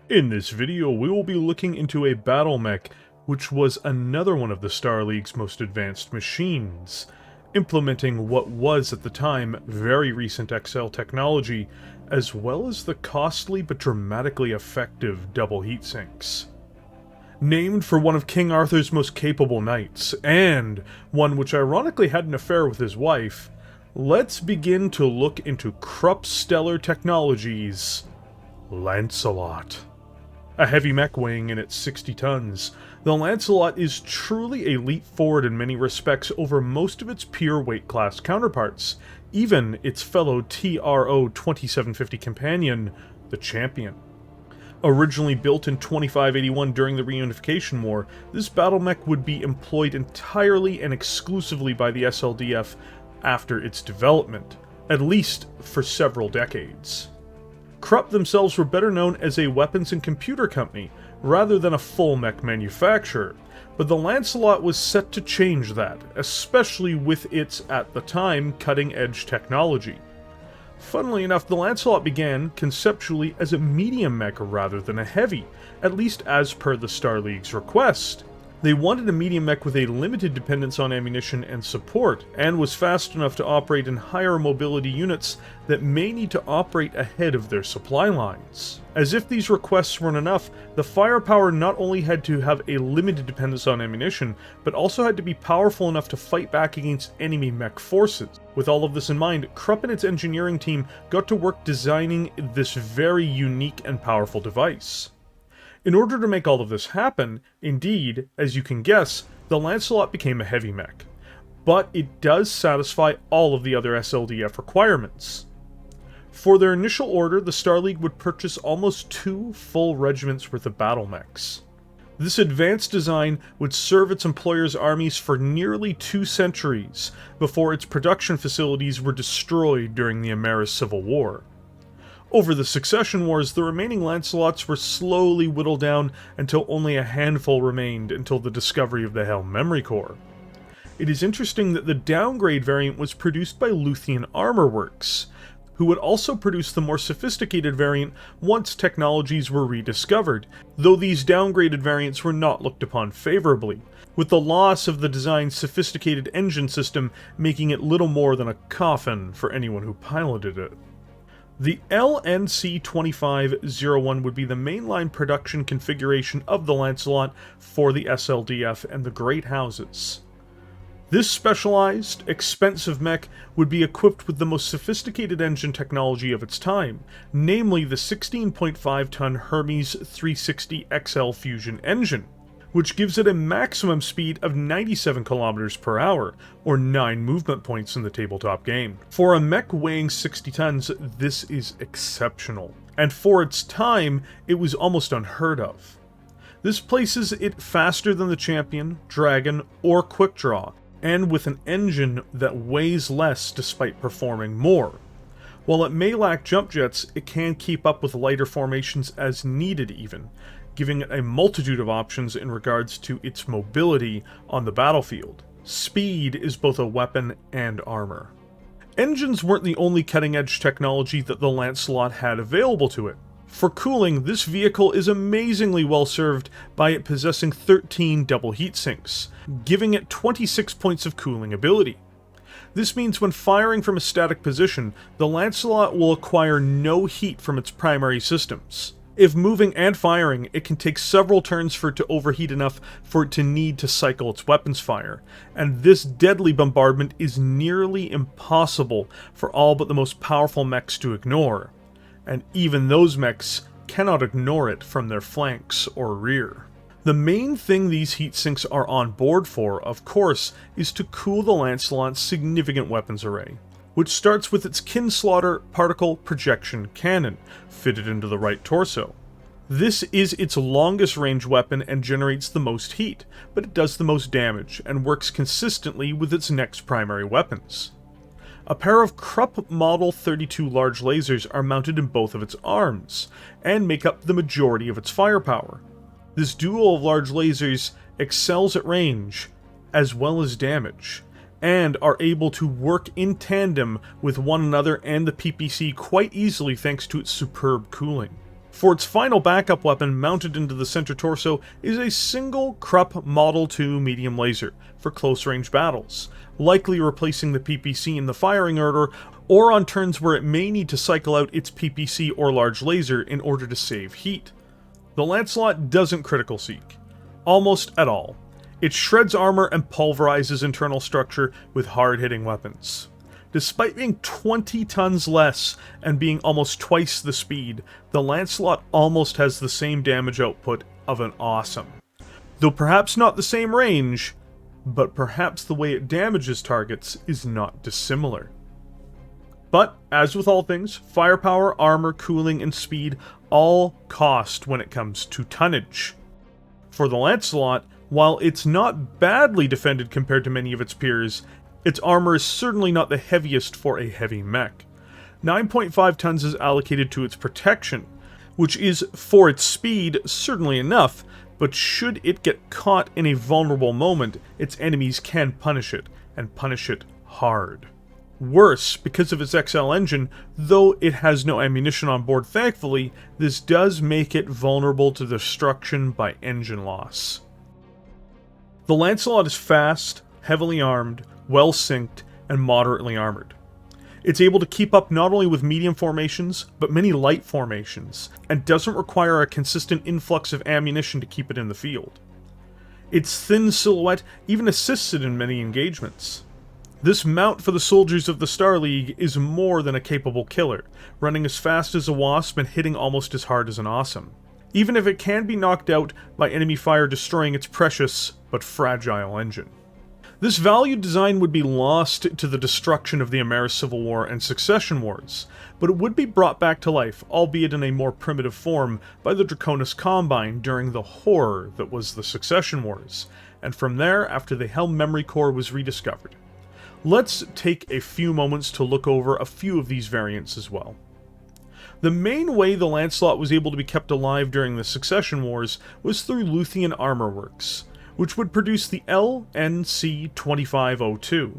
In this video, we will be looking into a Battlemech, which was another one of the Star League's most advanced machines, implementing what was at the time very recent XL technology, as well as the costly but dramatically effective double heatsinks. Named for one of King Arthur's most capable knights, and one which ironically had an affair with his wife, let's begin to look into Krupp's stellar technologies, Lancelot. A heavy mech weighing in at 60 tons, the Lancelot is truly a leap forward in many respects over most of its peer weight class counterparts, even its fellow TRO 2750 companion, the Champion. Originally built in 2581 during the Reunification War, this Battlemech would be employed entirely and exclusively by the SLDF after its development, at least for several decades. Krupp themselves were better known as a weapons and computer company, rather than a full mech manufacturer, but the Lancelot was set to change that, especially with its, at the time, cutting-edge technology. Funnily enough, the Lancelot began, conceptually, as a medium mech rather than a heavy, at least as per the Star League's request. They wanted a medium mech with a limited dependence on ammunition and support, and was fast enough to operate in higher mobility units that may need to operate ahead of their supply lines. As if these requests weren't enough, the firepower not only had to have a limited dependence on ammunition, but also had to be powerful enough to fight back against enemy mech forces. With all of this in mind, Krupp and its engineering team got to work designing this very unique and powerful device. In order to make all of this happen, indeed, as you can guess, the Lancelot became a heavy mech, but it does satisfy all of the other SLDF requirements. For their initial order, the Star League would purchase almost 2 full regiments worth of Battlemechs. This advanced design would serve its employer's armies for nearly 2 centuries, before its production facilities were destroyed during the Amaris Civil War. Over the Succession Wars, the remaining Lancelots were slowly whittled down until only a handful remained until the discovery of the Helm Memory Core. It is interesting that the downgrade variant was produced by Luthien Armor Works, who would also produce the more sophisticated variant once technologies were rediscovered, though these downgraded variants were not looked upon favorably, with the loss of the design's sophisticated engine system making it little more than a coffin for anyone who piloted it. The LNC-2501 would be the mainline production configuration of the Lancelot for the SLDF and the Great Houses. This specialized, expensive mech would be equipped with the most sophisticated engine technology of its time, namely the 16.5-ton Hermes 360 XL Fusion engine, which gives it a maximum speed of 97 km per hour, or 9 movement points in the tabletop game. For a mech weighing 60 tons, this is exceptional, and for its time, it was almost unheard of. This places it faster than the Champion, Dragon, or Quickdraw, and with an engine that weighs less despite performing more. While it may lack jump jets, it can keep up with lighter formations as needed even, giving it a multitude of options in regards to its mobility on the battlefield. Speed is both a weapon and armor. Engines weren't the only cutting-edge technology that the Lancelot had available to it. For cooling, this vehicle is amazingly well served by it possessing 13 double heatsinks, giving it 26 points of cooling ability. This means when firing from a static position, the Lancelot will acquire no heat from its primary systems. If moving and firing, it can take several turns for it to overheat enough for it to need to cycle its weapons fire, and this deadly bombardment is nearly impossible for all but the most powerful mechs to ignore, and even those mechs cannot ignore it from their flanks or rear. The main thing these heatsinks are on board for, of course, is to cool the Lancelot's significant weapons array, which starts with its Kinslaughter particle projection cannon, fitted into the right torso. This is its longest range weapon and generates the most heat, but it does the most damage, and works consistently with its next primary weapons. A pair of Krupp Model 32 large lasers are mounted in both of its arms, and make up the majority of its firepower. This duo of large lasers excels at range, as well as damage, and are able to work in tandem with one another and the PPC quite easily thanks to its superb cooling. For its final backup weapon mounted into the center torso is a single Krupp Model 2 medium laser for close-range battles, likely replacing the PPC in the firing order or on turns where it may need to cycle out its PPC or large laser in order to save heat. The Lancelot doesn't critical seek, almost at all. It shreds armor and pulverizes internal structure with hard-hitting weapons. Despite being 20 tons less and being almost twice the speed, the Lancelot almost has the same damage output of an Awesome. Though perhaps not the same range, but perhaps the way it damages targets is not dissimilar. But, as with all things, firepower, armor, cooling, and speed all cost when it comes to tonnage. For the Lancelot, while it's not badly defended compared to many of its peers, its armor is certainly not the heaviest for a heavy mech. 9.5 tons is allocated to its protection, which is, for its speed, certainly enough, but should it get caught in a vulnerable moment, its enemies can punish it, and punish it hard. Worse, because of its XL engine, though it has no ammunition on board thankfully, this does make it vulnerable to destruction by engine loss. The Lancelot is fast, heavily armed, well synced, and moderately armored. It's able to keep up not only with medium formations, but many light formations, and doesn't require a consistent influx of ammunition to keep it in the field. Its thin silhouette even assists it in many engagements. This mount for the soldiers of the Star League is more than a capable killer, running as fast as a Wasp and hitting almost as hard as an Awesome, even if it can be knocked out by enemy fire destroying its precious but fragile engine. This valued design would be lost to the destruction of the Amaris Civil War and Succession Wars, but it would be brought back to life, albeit in a more primitive form, by the Draconis Combine during the horror that was the Succession Wars, and from there after the Helm Memory Core was rediscovered. Let's take a few moments to look over a few of these variants as well. The main way the Lancelot was able to be kept alive during the Succession Wars was through Luthien Armor Works, which would produce the LNC-2502,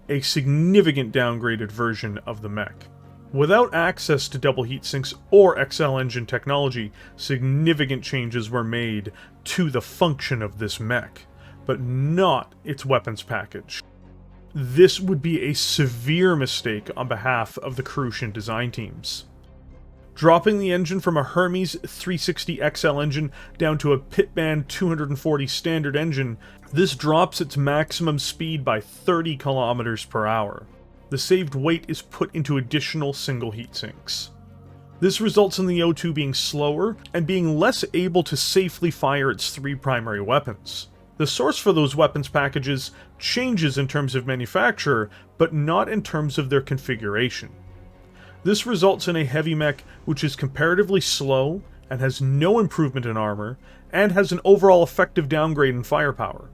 a significant downgraded version of the mech. Without access to double heatsinks or XL engine technology, significant changes were made to the function of this mech, but not its weapons package. This would be a severe mistake on behalf of the Kuritian design teams. Dropping the engine from a Hermes 360 XL engine down to a Pitman 240 standard engine, this drops its maximum speed by 30 km per hour. The saved weight is put into additional single heatsinks. This results in the O2 being slower and being less able to safely fire its three primary weapons. The source for those weapons packages changes in terms of manufacturer, but not in terms of their configuration. This results in a heavy mech which is comparatively slow and has no improvement in armor, and has an overall effective downgrade in firepower.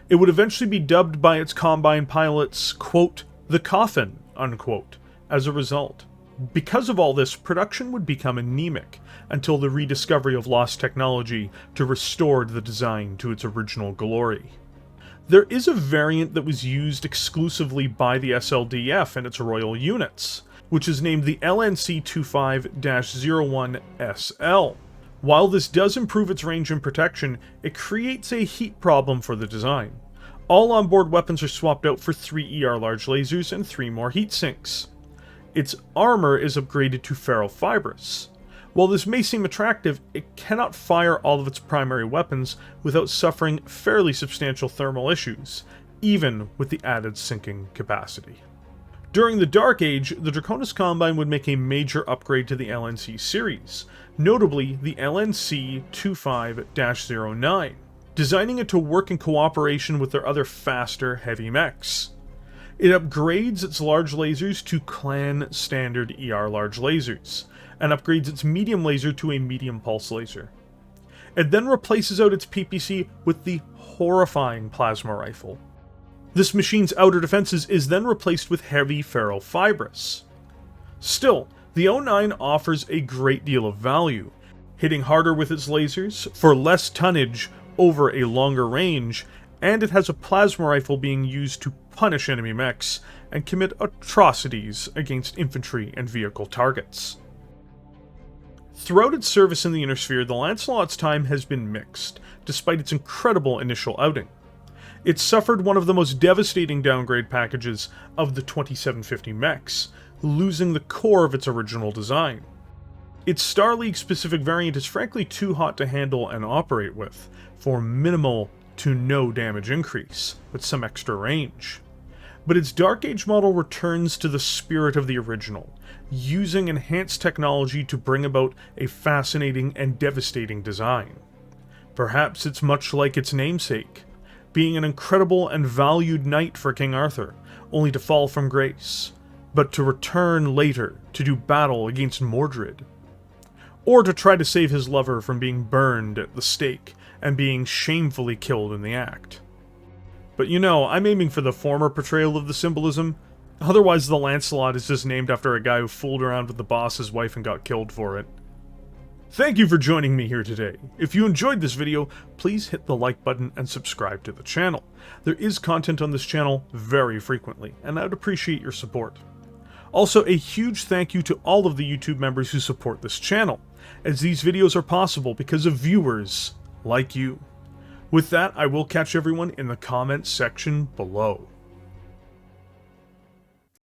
It would eventually be dubbed by its Combine pilots, quote, the coffin, unquote, as a result. Because of all this, production would become anemic until the rediscovery of lost technology to restore the design to its original glory. There is a variant that was used exclusively by the SLDF and its royal units, which is named the LNC-25-01SL. While this does improve its range and protection, it creates a heat problem for the design. All onboard weapons are swapped out for 3 ER large lasers and 3 more heat sinks. Its armor is upgraded to ferrofibrous. While this may seem attractive, it cannot fire all of its primary weapons without suffering fairly substantial thermal issues, even with the added sinking capacity. During the Dark Age, the Draconis Combine would make a major upgrade to the LNC series, notably the LNC-25-09, designing it to work in cooperation with their other faster, heavy mechs. It upgrades its large lasers to Clan Standard ER large lasers, and upgrades its medium laser to a medium pulse laser. It then replaces out its PPC with the horrifying plasma rifle. This machine's outer defenses is then replaced with heavy ferrofibrous. Still, the 09 offers a great deal of value, hitting harder with its lasers, for less tonnage over a longer range, and it has a plasma rifle being used to punish enemy mechs and commit atrocities against infantry and vehicle targets. Throughout its service in the Inner Sphere, the Lancelot's time has been mixed, despite its incredible initial outing. It suffered one of the most devastating downgrade packages of the 2750 mechs, losing the core of its original design. Its Star League specific variant is frankly too hot to handle and operate with, for minimal to no damage increase, with some extra range. But its Dark Age model returns to the spirit of the original, using enhanced technology to bring about a fascinating and devastating design. Perhaps it's much like its namesake, being an incredible and valued knight for King Arthur, only to fall from grace, but to return later to do battle against Mordred. Or to try to save his lover from being burned at the stake and being shamefully killed in the act. But you know, I'm aiming for the former portrayal of the symbolism. Otherwise, the Lancelot is just named after a guy who fooled around with the boss's wife and got killed for it. Thank you for joining me here today. If you enjoyed this video, please hit the like button and subscribe to the channel. There is content on this channel very frequently, and I'd appreciate your support. Also, a huge thank you to all of the YouTube members who support this channel, as these videos are possible because of viewers like you. With that, I will catch everyone in the comments section below.